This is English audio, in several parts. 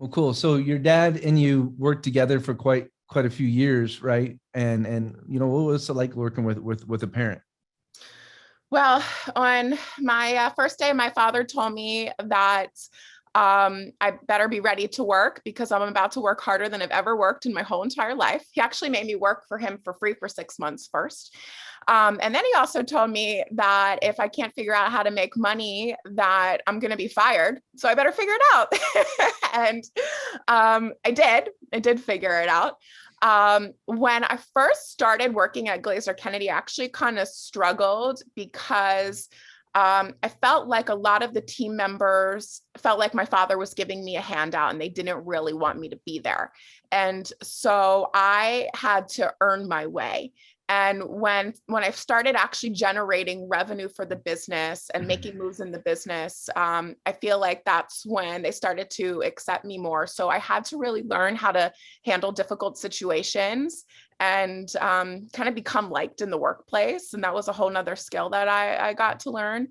Well, cool. So your dad and you worked together for quite a few years, right? And what was it like working with a parent? Well, on my first day, my father told me that I better be ready to work because I'm about to work harder than I've ever worked in my whole entire life. He actually made me work for him for free for 6 months first. And then he also told me that if I can't figure out how to make money, that I'm going to be fired. So I better figure it out. And I did. I did figure it out. When I first started working at Glazer Kennedy, I actually kind of struggled because I felt like a lot of the team members felt like my father was giving me a handout and they didn't really want me to be there. And so I had to earn my way. And when I started actually generating revenue for the business and making moves in the business, I feel like that's when they started to accept me more. So I had to really learn how to handle difficult situations and kind of become liked in the workplace. And that was a whole nother skill that I got to learn.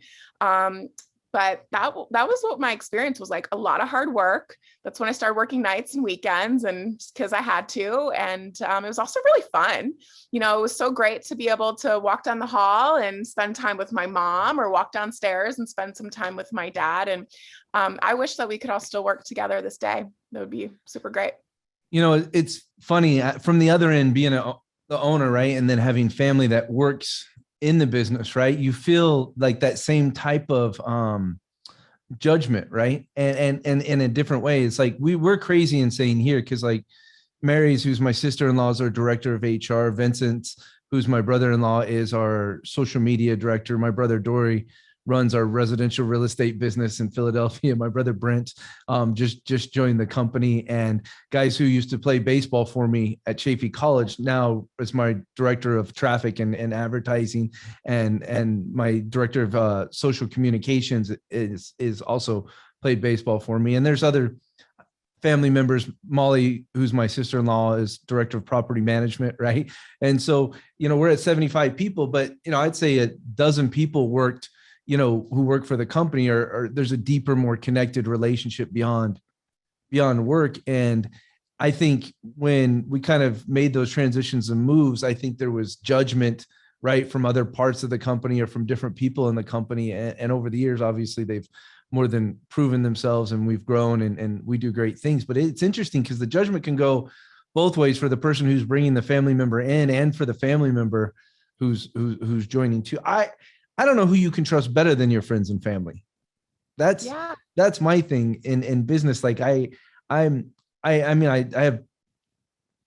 But that was what my experience was like. A lot of hard work. That's when I started working nights and weekends, and because I had to. And it was also really fun. It was so great to be able to walk down the hall and spend time with my mom, or walk downstairs and spend some time with my dad. And I wish that we could all still work together this day. That would be super great. It's funny from the other end, being the owner, right? And then having family that works in the business, right? You feel like that same type of judgment, right? And in a different way. It's like we're crazy insane here because like Mary's, who's my sister-in-law, is our director of HR. Vincent's, who's my brother-in-law, is our social media director. My brother Dory runs our residential real estate business in Philadelphia. My brother Brent just joined the company, and guys who used to play baseball for me at Chaffey College now is my director of traffic and advertising, and my director of social communications is also played baseball for me. And there's other family members. Molly, who's my sister-in-law, is director of property management, right? And so, we're at 75 people, but, I'd say a dozen people worked, who work for the company, or there's a deeper, more connected relationship beyond work. And I think when we kind of made those transitions and moves, I think there was judgment, right, from other parts of the company or from different people in the company. And over the years, obviously, they've more than proven themselves, and we've grown and we do great things. But it's interesting because the judgment can go both ways for the person who's bringing the family member in and for the family member who's joining too. I don't know who you can trust better than your friends and family. That's Yeah. that's my thing in business. Like I have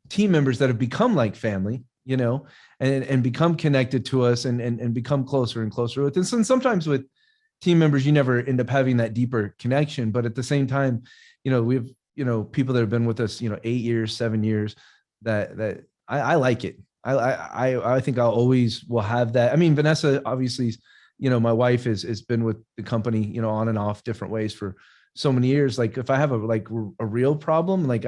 team members that have become like family, and become connected to us and become closer and closer with us. And sometimes with team members, you never end up having that deeper connection. But at the same time, we have, people that have been with us, 8 years, 7 years, that I like it. I think I'll always will have that. I mean, Vanessa, obviously, my wife has been with the company, on and off different ways for so many years. Like if I have a real problem, like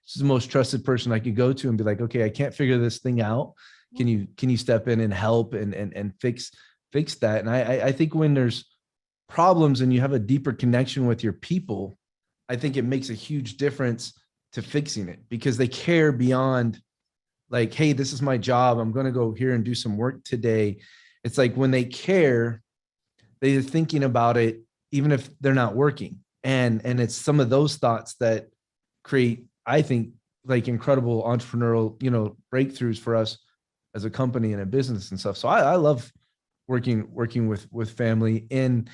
she's the most trusted person I could go to and be like, okay, I can't figure this thing out. Can you step in and help and fix that? And I think when there's problems and you have a deeper connection with your people, I think it makes a huge difference to fixing it because they care beyond like, hey, this is my job. I'm going to go here and do some work today. It's like when they care, they're thinking about it, even if they're not working. And it's some of those thoughts that create, I think, like incredible entrepreneurial, breakthroughs for us as a company and a business and stuff. So I love working with family. And